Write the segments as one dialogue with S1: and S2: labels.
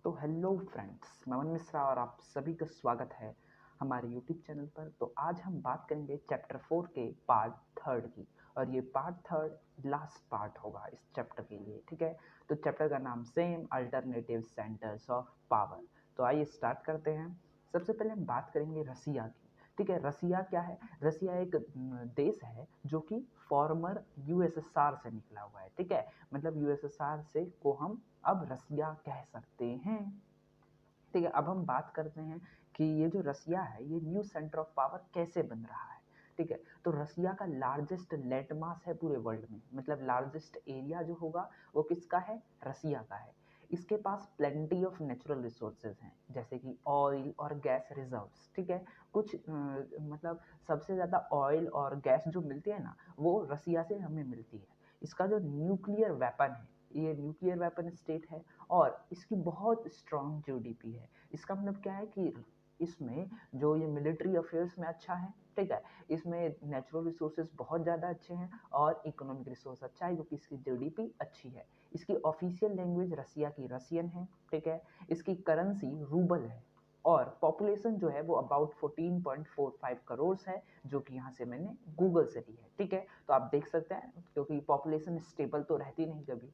S1: तो hello friends, मैं अमन मिश्रा और आप सभी का स्वागत है हमारे यूट्यूब चैनल पर। तो आज हम बात करेंगे चैप्टर 4 के पार्ट थर्ड की, और ये पार्ट थर्ड लास्ट पार्ट होगा इस चैप्टर के लिए। ठीक है, तो चैप्टर का नाम same, alternative centres of power. तो आइए स्टार्ट करते हैं। सबसे पहले हम बात करेंगे रसिया की। ठीक है, रसिया क्या है? रसिया एक देश है जो कि फॉर्मर यूएसएसआर से निकला हुआ है। ठीक है, मतलब यूएसएसआर से को हम अब रसिया कह सकते हैं। ठीक है, अब हम बात करते हैं कि ये जो रसिया है ये न्यू सेंटर ऑफ पावर कैसे बन रहा है। ठीक है, तो रसिया का लार्जेस्ट लैंड मास है पूरे वर्ल्ड में, मतलब लार्जेस्ट एरिया जो होगा वो किसका है? रसिया का है। इसके पास प्लेंटी ऑफ नेचुरल रिसोर्सेज हैं, जैसे कि ऑयल और गैस रिजर्व्स। ठीक है, कुछ मतलब सबसे ज़्यादा ऑयल और गैस जो मिलती है ना, वो रसिया से हमें मिलती है। इसका जो न्यूक्लियर वेपन है, ये न्यूक्लियर वेपन स्टेट है, और इसकी बहुत स्ट्रॉन्ग जीडीपी है। इसका मतलब क्या है कि इसमें जो ये मिलिट्री अफेयर्स में अच्छा है। ठीक है, इसमें नेचुरल रिसोर्सेज बहुत ज़्यादा अच्छे हैं और इकोनॉमिक रिसोर्स अच्छा है, क्योंकि इसकी जीडीपी अच्छी है। इसकी ऑफिशियल लैंग्वेज रसिया की रसियन है। ठीक है, इसकी करेंसी रूबल है, और पॉपुलेशन जो है वो अबाउट 14.45 करोड़ है, जो कि यहाँ से मैंने गूगल से ली है। ठीक है, तो आप देख सकते हैं, क्योंकि पॉपुलेशन स्टेबल तो रहती नहीं कभी।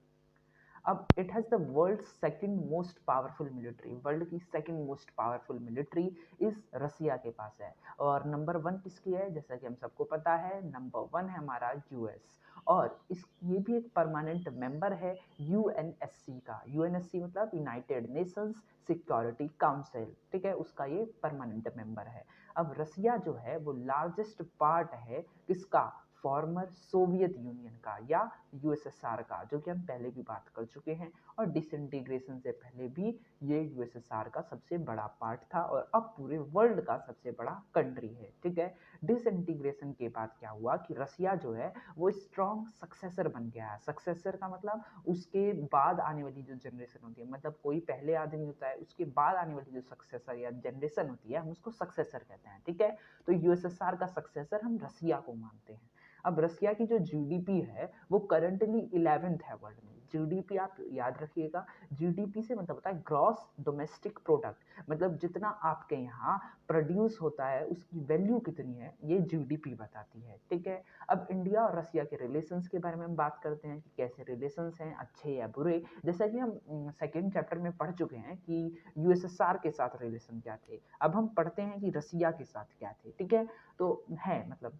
S1: अब it has the world second most powerful military, world की सेकंड मोस्ट पावरफुल मिलिट्री इस रसिया के पास है। और नंबर वन किसकी है? जैसा कि हम सबको पता है, नंबर वन है हमारा यूएस। और इस ये भी एक परमानेंट मेंबर है यूएनएससी का। यूएनएससी मतलब यूनाइटेड नेशंस सिक्योरिटी काउंसिल। ठीक है, उसका ये परमानेंट मेंबर है। अब रसिया जो है वो लार्जेस्ट पार्ट है किसका? फॉर्मर सोवियत यूनियन का या यूएसएसआर का, जो कि हम पहले भी बात कर चुके हैं। और डिसइंटीग्रेशन से पहले भी ये यूएसएसआर का सबसे बड़ा पार्ट था, और अब पूरे वर्ल्ड का सबसे बड़ा कंट्री है। ठीक है, डिसइंटीग्रेशन के बाद क्या हुआ कि रसिया जो है वो स्ट्रॉन्ग सक्सेसर बन गया है। सक्सेसर का मतलब उसके बाद आने वाली जो जनरेशन होती है, मतलब कोई पहले आदमी होता है, उसके बाद आने वाली जो सक्सेसर या जनरेशन होती है, हम उसको सक्सेसर कहते हैं। ठीक है, तो यूएसएसआर का सक्सेसर हम रसिया को मानते हैं। अब रसिया की जो जीडीपी है वो करंटली 11th है वर्ल्ड में। जीडीपी आप याद रखिएगा, जीडीपी से मतलब होता है ग्रॉस डोमेस्टिक प्रोडक्ट, मतलब जितना आपके यहाँ प्रोड्यूस होता है उसकी वैल्यू कितनी है, ये जीडीपी बताती है। ठीक है, अब इंडिया और रसिया के रिलेशंस के बारे में हम बात करते हैं कि कैसे रिलेशंस हैं, अच्छे या बुरे। जैसा कि हम सेकेंड चैप्टर में पढ़ चुके हैं कि यूएसएसआर के साथ रिलेशन क्या थे, अब हम पढ़ते हैं कि रसिया के साथ क्या थे। ठीक है, तो है मतलब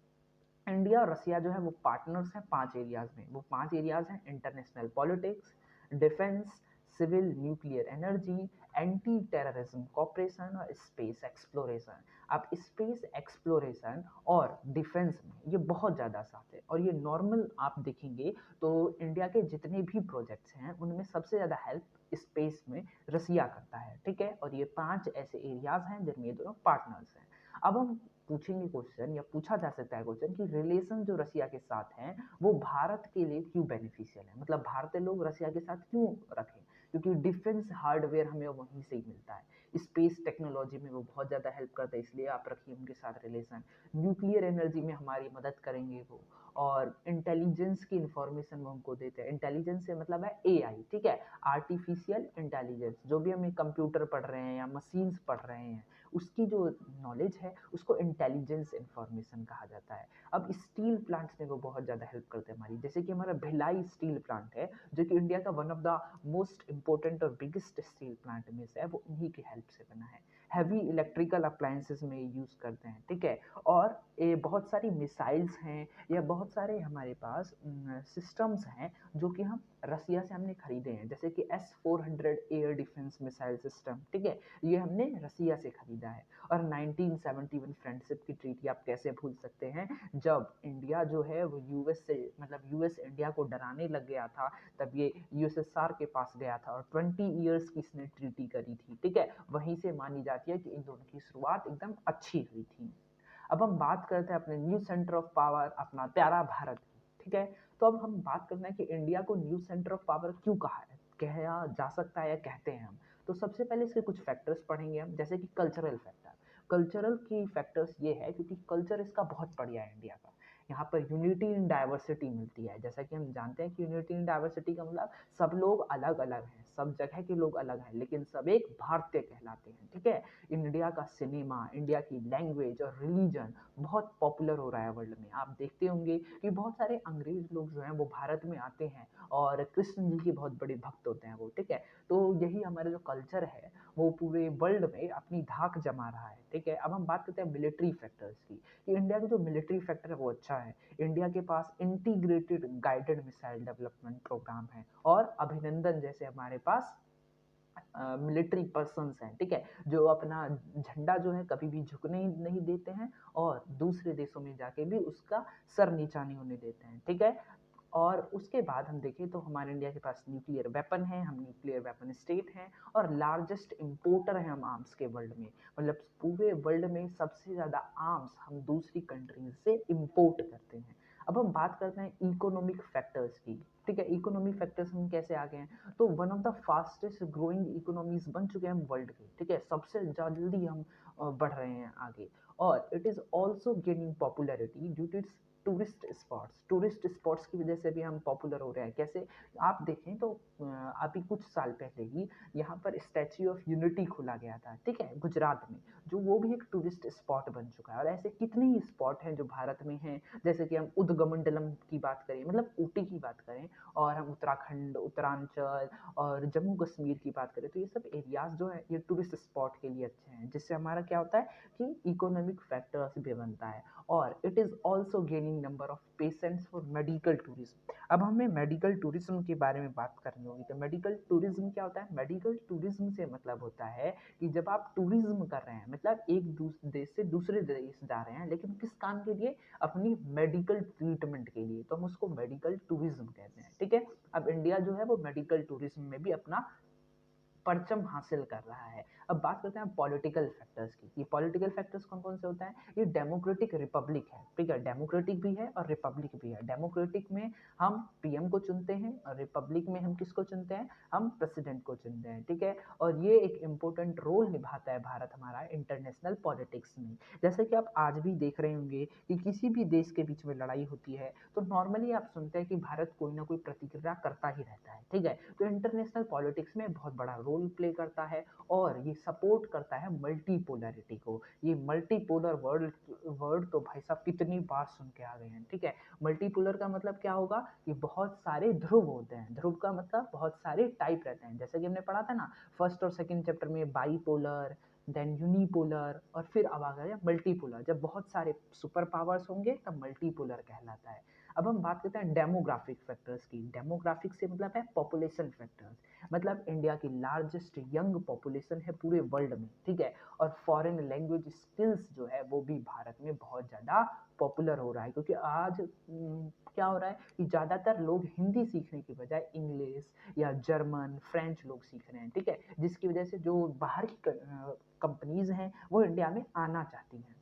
S1: इंडिया और रसिया जो है वो पार्टनर्स हैं 5 एरियाज में। वो 5 एरियाज हैं: international politics, defence, civil nuclear energy, anti terrorism cooperation और स्पेस एक्सप्लोरेशन। आप स्पेस एक्सप्लोरेशन और डिफेंस में ये बहुत ज़्यादा साथ है, और ये नॉर्मल आप देखेंगे तो इंडिया के जितने भी प्रोजेक्ट्स हैं उनमें सबसे ज़्यादा हेल्प स्पेस में रसिया करता है। ठीक है, और ये 5 ऐसे एरियाज हैं जिनमें ये दोनों पार्टनर्स हैं। अब हम पूछेंगे क्वेश्चन, या पूछा जा सकता है क्वेश्चन, कि रिलेशन जो रसिया के साथ हैं वो भारत के लिए क्यों बेनिफिशियल है, मतलब भारतीय लोग रसिया के साथ क्यों रखें? क्योंकि डिफेंस हार्डवेयर हमें वहीं से ही मिलता है, स्पेस टेक्नोलॉजी में वो बहुत ज़्यादा हेल्प करता है, इसलिए आप रखिए उनके साथ रिलेशन। न्यूक्लियर एनर्जी में हमारी मदद करेंगे वो, और इंटेलिजेंस की इंफॉर्मेशन वो हमको देते हैं। इंटेलिजेंस से मतलब है एआई। ठीक है, आर्टिफिशियल इंटेलिजेंस, जो भी हम कंप्यूटर पढ़ रहे हैं या मशीन्स पढ़ रहे हैं, उसकी जो नॉलेज है उसको इंटेलिजेंस इंफॉर्मेशन कहा जाता है। अब स्टील प्लांट्स में वो बहुत ज़्यादा हेल्प करते हैं हमारी, जैसे कि हमारा भिलाई स्टील प्लांट है, जो कि इंडिया का one of the most important और बिगेस्ट स्टील प्लांट में से है, वो इन्हीं की हेल्प से बना है। हैवी इलेक्ट्रिकल अप्लायंसेस में यूज़ करते हैं। ठीक है, और ये बहुत सारी मिसाइल्स हैं या बहुत सारे हमारे पास सिस्टम्स हैं जो कि हम रसिया से हमने खरीदे हैं, जैसे कि S-400 air defence missile system. ठीक है, ये हमने रसिया से खरीदा है। और 1971 फ्रेंडशिप की ट्रीटी आप कैसे भूल सकते हैं, जब इंडिया जो है वो यूएस से, मतलब यूएस इंडिया को डराने लग गया था, तब ये यूएसएसआर के पास गया था और 20 ईयर्स की इसने ट्रीटी करी थी। ठीक है, वहीं से मानी जाती है कि इन दोनों की शुरुआत एकदम अच्छी हुई थी। अब हम बात करते हैं अपने न्यू सेंटर ऑफ पावर, अपना प्यारा भारत की। ठीक है, तो अब हम बात करते हैं कि इंडिया को न्यू सेंटर ऑफ पावर क्यों कहा जा सकता है या कहते हैं हम। तो सबसे पहले इसके कुछ फैक्टर्स पढ़ेंगे हम, जैसे कि कल्चरल फैक्टर। कल्चरल की फैक्टर्स ये है क्योंकि कल्चर इसका बहुत बढ़िया है इंडिया का। यहाँ पर यूनिटी इन डाइवर्सिटी मिलती है, जैसा कि हम जानते हैं कि यूनिटी इन डाइवर्सिटी का मतलब सब लोग अलग अलग हैं, सब जगह के लोग अलग हैं, लेकिन सब एक भारतीय कहलाते हैं, ठीक है। इंडिया का सिनेमा, इंडिया की लैंग्वेज और रिलीजन बहुत पॉपुलर हो रहा है वर्ल्ड में। आप देखते होंगे कि बहुत सारे अंग्रेज लोग जो हैं वो भारत में आते हैं और कृष्ण जी के बहुत बड़े भक्त होते हैं वो, ठीक है। तो यही हमारा जो कल्चर है वो पूरे वर्ल्ड में अपनी धाक जमा रहा है, ठीक है। अब हम बात करते हैं मिलिट्री फैक्टर्स की, कि इंडिया का जो मिलिट्री फैक्टर है वो अच्छा है। इंडिया के पास integrated guided missile development programme है और अभिनंदन जैसे हमारे पास मिलिट्री पर्सन्स हैं, ठीक है, जो अपना झंडा जो है कभी भी झुकने ही नहीं देते हैं और दूसरे देशों में जाके भी उसका सर नीचा नहीं होने देते हैं, ठीक है। और उसके बाद हम देखें तो हमारे इंडिया के पास न्यूक्लियर वेपन है, हम न्यूक्लियर वेपन स्टेट हैं और लार्जेस्ट इंपोर्टर हैं हम आर्म्स के वर्ल्ड में। मतलब पूरे वर्ल्ड में सबसे ज़्यादा आर्म्स हम दूसरी कंट्रीज से इंपोर्ट करते हैं। अब हम बात करते हैं इकोनॉमिक फैक्टर्स की, ठीक है। इकोनॉमिक फैक्टर्स हम कैसे आ गए हैं, तो one of the fastest growing economies बन चुके हैं हम वर्ल्ड के, ठीक है। सबसे जल्दी हम बढ़ रहे हैं आगे। और it is also gaining popularity due to its tourist spots की वजह से भी हम पॉपुलर हो रहे हैं। कैसे, आप देखें तो अभी कुछ साल पहले ही यहाँ पर स्टैच्यू ऑफ यूनिटी खोला गया था, ठीक है, गुजरात में, जो वो भी एक टूरिस्ट स्पॉट बन चुका है। और ऐसे कितने ही स्पॉट हैं जो भारत में हैं, जैसे कि हम उदगमंडलम की बात करें, मतलब ऊटी की बात करें, और हम उत्तराखंड, उत्तरांचल और जम्मू कश्मीर की बात करें, तो ये सब एरियाज जो है ये टूरिस्ट स्पॉट के लिए अच्छे हैं, जिससे हमारा क्या होता है कि इकोनॉमिक फैक्टर्स भी बनता है। और it is also gaining number of patients for medical tourism. अब हमें मेडिकल टूरिज्म के बारे में बात करनी होगी, तो मेडिकल टूरिज्म क्या होता है। मेडिकल टूरिज्म से मतलब होता है कि जब आप टूरिज्म कर रहे हैं, मतलब एक देश से दूसरे देश जा रहे हैं, लेकिन किस काम के लिए, अपनी मेडिकल ट्रीटमेंट के लिए, तो हम उसको मेडिकल टूरिज्म कहते हैं, ठीक है। अब इंडिया जो है वो मेडिकल टूरिज्म में भी अपना परचम हासिल कर रहा है। अब बात करते हैं पॉलिटिकल फैक्टर्स की। ये पॉलिटिकल फैक्टर्स कौन कौन से होता है, ये डेमोक्रेटिक रिपब्लिक है, ठीक है, डेमोक्रेटिक भी है और रिपब्लिक भी है। डेमोक्रेटिक में हम पीएम को चुनते हैं और रिपब्लिक में हम किसको चुनते हैं, हम प्रेसिडेंट को चुनते हैं, ठीक है। और ये एक इम्पोर्टेंट रोल निभाता है भारत हमारा इंटरनेशनल पॉलिटिक्स में। जैसे कि आप आज भी देख रहे होंगे कि किसी भी देश के बीच में लड़ाई होती है तो नॉर्मली आप सुनते हैं कि भारत कोई ना कोई प्रतिक्रिया करता ही रहता है, ठीक है। तो इंटरनेशनल पॉलिटिक्स में बहुत बड़ा रोल प्ले करता है और ये सपोर्ट करता है मल्टीपोलैरिटी को। ये मल्टीपोलर वर्ड तो भाई साहब कितनी बार सुन के आ गए हैं, ठीक है। मल्टीपोलर का मतलब क्या होगा कि बहुत सारे ध्रुव होते हैं। ध्रुव का मतलब बहुत सारे टाइप रहते हैं, जैसे कि हमने पढ़ा था ना फर्स्ट और सेकंड चैप्टर में, बाईपोलर, देन यूनिपोलर, और फिर अब आ गया मल्टीपोलर। जब बहुत सारे सुपर पावर्स होंगे तब मल्टीपोलर कहलाता है। अब हम बात करते हैं डेमोग्राफिक फैक्टर्स की। डेमोग्राफिक से मतलब है पॉपुलेशन फैक्टर्स, मतलब इंडिया की लार्जेस्ट यंग पॉपुलेशन है पूरे वर्ल्ड में, ठीक है। और फॉरेन लैंग्वेज स्किल्स जो है वो भी भारत में बहुत ज़्यादा पॉपुलर हो रहा है, क्योंकि आज क्या हो रहा है कि ज़्यादातर लोग हिंदी सीखने की बजाय इंग्लिश या जर्मन, फ्रेंच लोग सीख रहे हैं, ठीक है, जिसकी वजह से जो बाहर की कंपनीज हैं वो इंडिया में आना चाहती हैं।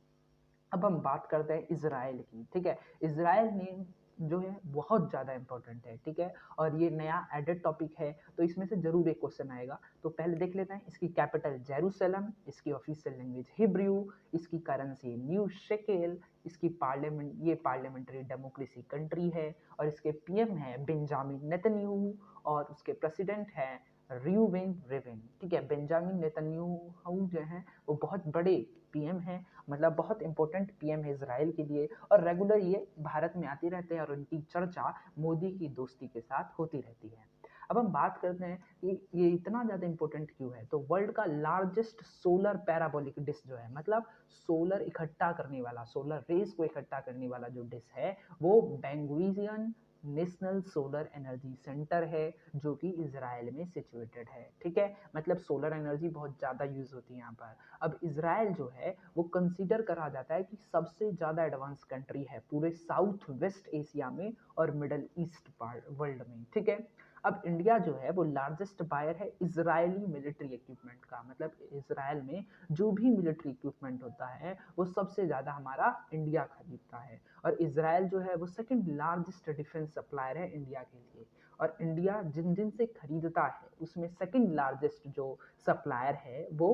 S1: अब हम बात करते हैं इजराइल की, ठीक है। इजराइल ने जो है बहुत ज़्यादा इंपॉर्टेंट है, ठीक है, और ये नया एडेड टॉपिक है, तो इसमें से जरूर एक क्वेश्चन आएगा। तो पहले देख लेते हैं, इसकी कैपिटल जेरूसलम, इसकी ऑफिशियल लैंग्वेज हिब्रू, इसकी करेंसी न्यू शेकेल, इसकी पार्लियामेंट, ये पार्लियामेंट्री डेमोक्रेसी कंट्री है, और इसके पीएम है बेंजामिन नेतन्याहू, और उसके प्रेसिडेंट हैं रियूवेन रिवेन, ठीक है। बेंजामिन नेतन्याहू जो हैं वो बहुत बड़े पीएम हैं, मतलब बहुत इंपॉर्टेंट पीएम है इसराइल के लिए, और रेगुलर ये भारत में आते रहते हैं और उनकी चर्चा मोदी की दोस्ती के साथ होती रहती है। अब हम बात करते हैं कि ये इतना ज़्यादा इंपॉर्टेंट क्यों है, तो वर्ल्ड का लार्जेस्ट सोलर पैराबोलिक डिश जो है, मतलब सोलर इकट्ठा करने वाला, सोलर रेस को इकट्ठा करने वाला जो डिश है, वो बेंगुरियन नेशनल सोलर एनर्जी सेंटर है, जो कि इजराइल में सिचुएटेड है, ठीक है। मतलब सोलर एनर्जी बहुत ज़्यादा यूज़ होती है यहाँ पर। अब इजराइल जो है वो कंसीडर करा जाता है कि सबसे ज़्यादा एडवांस कंट्री है पूरे साउथ वेस्ट एशिया में और मिडल ईस्ट पार्ट वर्ल्ड में, ठीक है। अब इंडिया जो है वो लार्जेस्ट बायर है इजरायली मिलिट्री इक्विपमेंट का, मतलब इजराइल में जो भी मिलिट्री इक्विपमेंट होता है वो सबसे ज़्यादा हमारा इंडिया खरीदता है। और इजराइल जो है वो सेकंड लार्जेस्ट डिफेंस सप्लायर है इंडिया के लिए। और इंडिया जिन जिन से खरीदता है उसमें सेकंड लार्जेस्ट जो सप्लायर है वो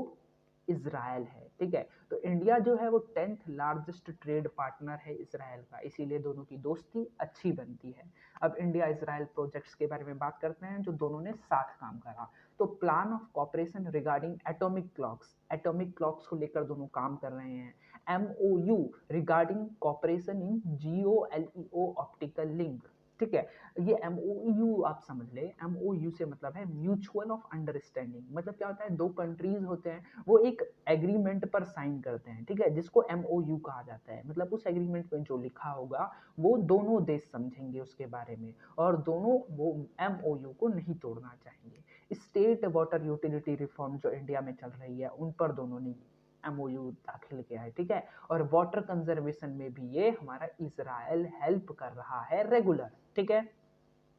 S1: इजराइल है। ठीक है, तो इंडिया जो है वो 10th लार्जेस्ट ट्रेड पार्टनर है इजराइल का, इसीलिए दोनों की दोस्ती अच्छी बनती है। अब इंडिया इजराइल प्रोजेक्ट्स के बारे में बात करते हैं जो दोनों ने साथ काम करा। तो plan of corporation regarding atomic clocks को लेकर दोनों काम कर रहे हैं। MOU regarding cooperation in GOLEO optical link. ठीक है, ये MOU आप समझ ले, MOU से मतलब है म्यूचुअल ऑफ अंडरस्टैंडिंग। मतलब क्या होता है, दो कंट्रीज होते हैं वो एक एग्रीमेंट पर साइन करते हैं, ठीक है, जिसको MOU कहा जाता है। मतलब उस एग्रीमेंट में जो लिखा होगा वो दोनों देश समझेंगे उसके बारे में, और दोनों वो MOU को नहीं तोड़ना चाहेंगे। स्टेट वाटर यूटिलिटी रिफॉर्म जो इंडिया में चल रही है उन पर दोनों ने MOU दाखिल किया है। ठीक है, और वाटर कंजर्वेशन में भी ये हमारा इजराइल हेल्प कर रहा है रेगुलर। ठीक है,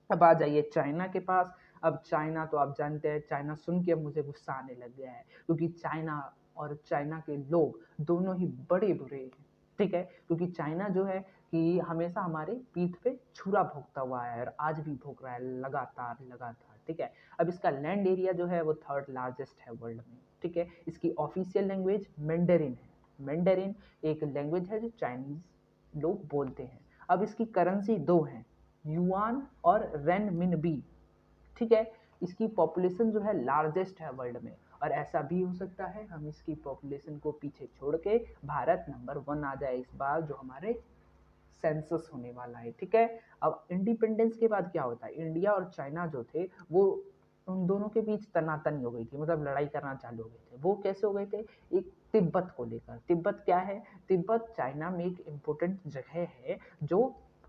S1: अब आ जाइए चाइना के पास। अब चाइना तो आप जानते हैं, चाइना सुन के मुझे गुस्सा आने लग गया है, क्योंकि चाइना और चाइना के लोग दोनों ही बड़े बुरे हैं। ठीक है, क्योंकि चाइना जो है कि हमेशा हमारे पीठ पे छुरा भोंकता हुआ है और आज भी भोंक रहा है लगातार लगातार। ठीक है, अब इसका लैंड एरिया जो है वो 3rd लार्जेस्ट है वर्ल्ड में। ठीक है, इसकी ऑफिशियल लैंग्वेज मैंडरिन है। मैंडरिन एक लैंग्वेज है जो चाइनीज लोग बोलते हैं। अब इसकी करेंसी दो है, युआन और रेनमिनबी। ठीक है, इसकी पॉपुलेशन जो है लार्जेस्ट है वर्ल्ड में, और ऐसा भी हो सकता है हम इसकी पॉपुलेशन को पीछे छोड़ के भारत नंबर 1 आ जाए इस बार, जो हमारे सेंसस होने वाला है। ठीक है, अब इंडिपेंडेंस के बाद क्या होता है, इंडिया और चाइना जो थे वो उन दोनों के बीच तनातनी हो गई थी, मतलब लड़ाई करना चालू हो गए थे। वो कैसे हो गए थे, एक तिब्बत को लेकर। तिब्बत क्या है, तिब्बत चाइना में एक इम्पोर्टेंट जगह है जो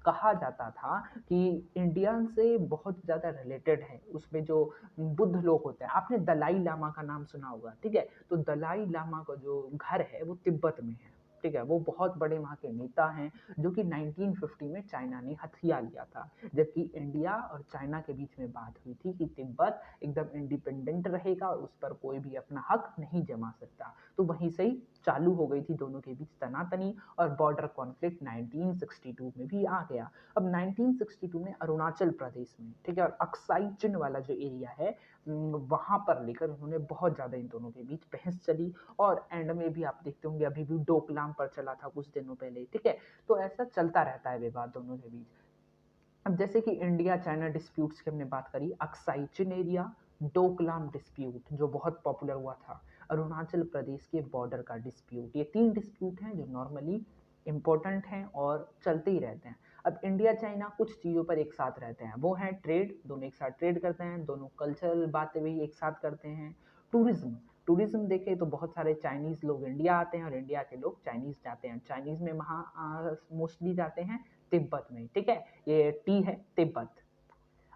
S1: कहा जाता था कि इंडिया से बहुत ज़्यादा रिलेटेड है। उसमें जो बुद्ध लोग होते हैं, आपने दलाई लामा का नाम सुना होगा। ठीक है, तो दलाई लामा का जो घर है वो तिब्बत में है। ठीक है, वो बहुत बड़े वहाँ के नेता हैं, जो कि 1950 में चाइना ने हथिया लिया था, जबकि इंडिया और चाइना के बीच में बात हुई थी कि तिब्बत एकदम इंडिपेंडेंट रहेगा और उस पर कोई भी अपना हक नहीं जमा सकता। तो वहीं से ही चालू हो गई थी दोनों के बीच तनातनी, और बॉर्डर कॉन्फ्लिक्ट 1962 में भी आ गया। अब 1962 में अरुणाचल प्रदेश में, ठीक है, और अक्साई चिन वाला जो एरिया है वहां पर लेकर उन्होंने बहुत ज्यादा इन दोनों के बीच बहस चली, और एंड में भी आप देखते होंगे अभी भी डोकलाम पर चला था कुछ दिनों पहले। ठीक है, तो ऐसा चलता रहता है विवाद दोनों के बीच। अब जैसे कि इंडिया चाइना डिस्प्यूट्स की हमने बात करी, अक्साई चिन एरिया, डोकलाम डिस्प्यूट जो बहुत पॉपुलर हुआ था, अरुणाचल प्रदेश के बॉर्डर का डिस्प्यूट, ये 3 डिस्प्यूट हैं जो नॉर्मली इंपॉर्टेंट हैं और चलते ही रहते हैं। अब इंडिया चाइना कुछ चीज़ों पर एक साथ रहते हैं, वो हैं ट्रेड, दोनों एक साथ ट्रेड करते हैं, दोनों कल्चरल बातें भी एक साथ करते हैं। टूरिज्म, टूरिज्म देखें तो बहुत सारे चाइनीज़ लोग इंडिया आते हैं और इंडिया के लोग चाइनीज़ जाते हैं। चाइनीज़ में वहाँ मोस्टली जाते हैं तिब्बत में। ठीक है, ये टी है तिब्बत।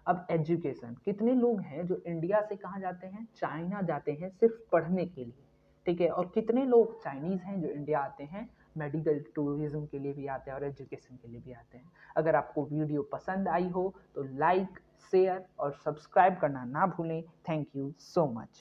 S1: अब एजुकेशन, कितने लोग हैं जो इंडिया से कहाँ जाते हैं, चाइना जाते हैं सिर्फ पढ़ने के लिए। ठीक है, और कितने लोग चाइनीज हैं जो इंडिया आते हैं मेडिकल टूरिज्म के लिए भी आते हैं और एजुकेशन के लिए भी आते हैं। अगर आपको वीडियो पसंद आई हो तो लाइक, शेयर और सब्सक्राइब करना ना भूलें। Thank you so much.